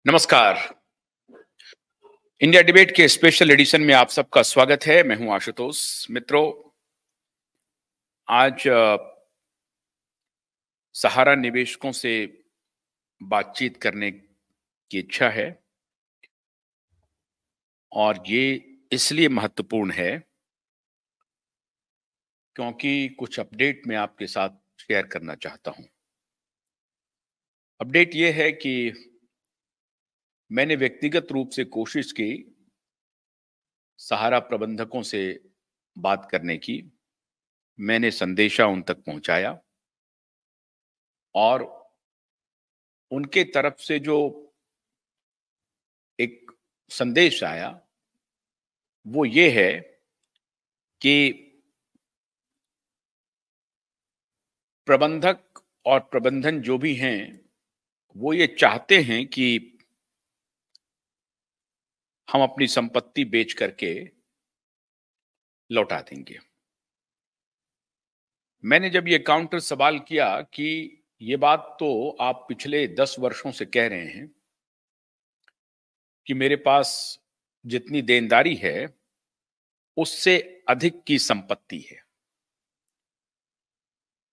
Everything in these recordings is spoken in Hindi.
नमस्कार। इंडिया डिबेट के स्पेशल एडिशन में आप सबका स्वागत है। मैं हूं आशुतोष। मित्रों, आज सहारा निवेशकों से बातचीत करने की इच्छा है और ये इसलिए महत्वपूर्ण है क्योंकि कुछ अपडेट मैं आपके साथ शेयर करना चाहता हूं। अपडेट ये है कि मैंने व्यक्तिगत रूप से कोशिश की सहारा प्रबंधकों से बात करने की। मैंने संदेशा उन तक पहुंचाया और उनके तरफ से जो एक संदेश आया वो ये है कि प्रबंधक और प्रबंधन जो भी हैं वो ये चाहते हैं कि हम अपनी संपत्ति बेच करके लौटा देंगे। मैंने जब ये काउंटर सवाल किया कि ये बात तो आप पिछले 10 वर्षों से कह रहे हैं कि मेरे पास जितनी देनदारी है उससे अधिक की संपत्ति है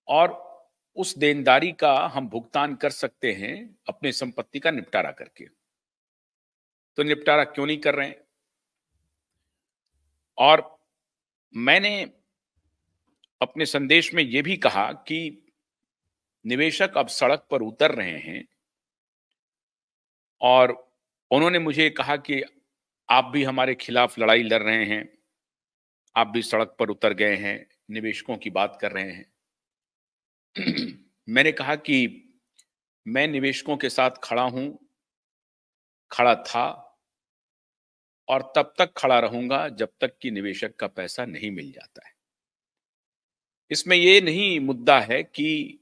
और उस देनदारी का हम भुगतान कर सकते हैं अपनी संपत्ति का निपटारा करके, तो निपटारा क्यों नहीं कर रहे हैं? और मैंने अपने संदेश में यह भी कहा कि निवेशक अब सड़क पर उतर रहे हैं और उन्होंने मुझे कहा कि आप भी हमारे खिलाफ लड़ाई लड़ रहे हैं, आप भी सड़क पर उतर गए हैं, निवेशकों की बात कर रहे हैं। मैंने कहा कि मैं निवेशकों के साथ खड़ा हूं, खड़ा था और तब तक खड़ा रहूंगा जब तक कि निवेशक का पैसा नहीं मिल जाता है। इसमें यह नहीं मुद्दा है कि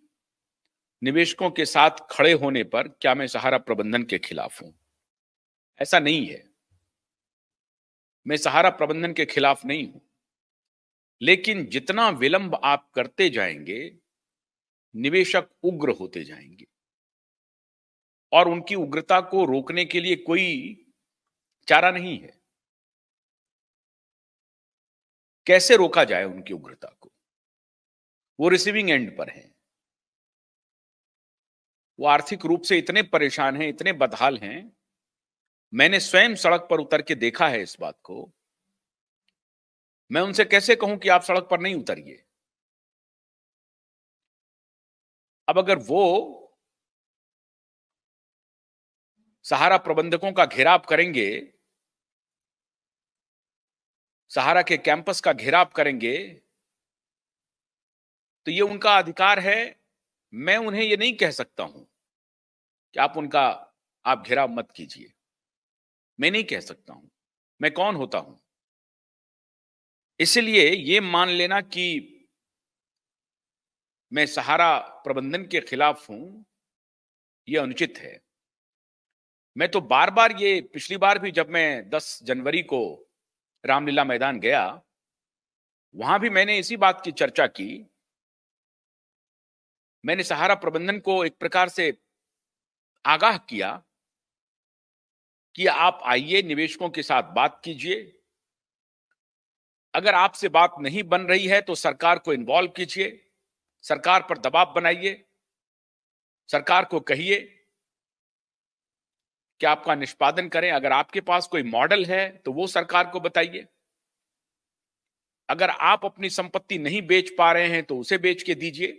निवेशकों के साथ खड़े होने पर क्या मैं सहारा प्रबंधन के खिलाफ हूं। ऐसा नहीं है, मैं सहारा प्रबंधन के खिलाफ नहीं हूं, लेकिन जितना विलंब आप करते जाएंगे निवेशक उग्र होते जाएंगे और उनकी उग्रता को रोकने के लिए कोई चारा नहीं है। कैसे रोका जाए उनकी उग्रता को? वो रिसीविंग एंड पर हैं, वो आर्थिक रूप से इतने परेशान हैं, इतने बदहाल हैं। मैंने स्वयं सड़क पर उतर के देखा है इस बात को। मैं उनसे कैसे कहूं कि आप सड़क पर नहीं उतरिए? अब अगर वो सहारा प्रबंधकों का घेराव करेंगे, सहारा के कैंपस का घेराव करेंगे, तो ये उनका अधिकार है। मैं उन्हें ये नहीं कह सकता हूं कि आप घेराव मत कीजिए। मैं नहीं कह सकता हूं, मैं कौन होता हूं? इसलिए ये मान लेना कि मैं सहारा प्रबंधन के खिलाफ हूं, यह अनुचित है। मैं तो बार बार ये, पिछली बार भी जब मैं 10 जनवरी को रामलीला मैदान गया, वहां भी मैंने इसी बात की चर्चा की। मैंने सहारा प्रबंधन को एक प्रकार से आगाह किया कि आप आइए, निवेशकों के साथ बात कीजिए। अगर आपसे बात नहीं बन रही है तो सरकार को इन्वॉल्व कीजिए, सरकार पर दबाव बनाइए, सरकार को कहिए कि आपका निष्पादन करें। अगर आपके पास कोई मॉडल है तो वो सरकार को बताइए। अगर आप अपनी संपत्ति नहीं बेच पा रहे हैं तो उसे बेच के दीजिए।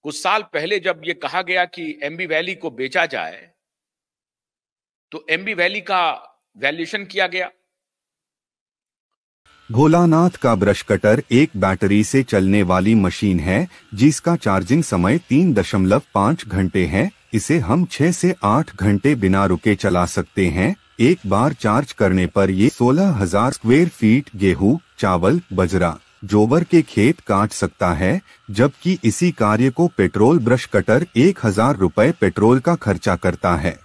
कुछ साल पहले जब ये कहा गया कि एमबी वैली को बेचा जाए तो एमबी वैली का वैल्यूएशन किया गया। भोलानाथ का ब्रश कटर एक बैटरी से चलने वाली मशीन है जिसका चार्जिंग समय 3.5 घंटे है। इसे हम 6 से 8 घंटे बिना रुके चला सकते हैं। एक बार चार्ज करने पर ये 16,000 स्क्वायर फीट गेहूं, चावल, बजरा, जोबर के खेत काट सकता है, जबकि इसी कार्य को पेट्रोल ब्रश कटर 1,000 रुपए पेट्रोल का खर्चा करता है।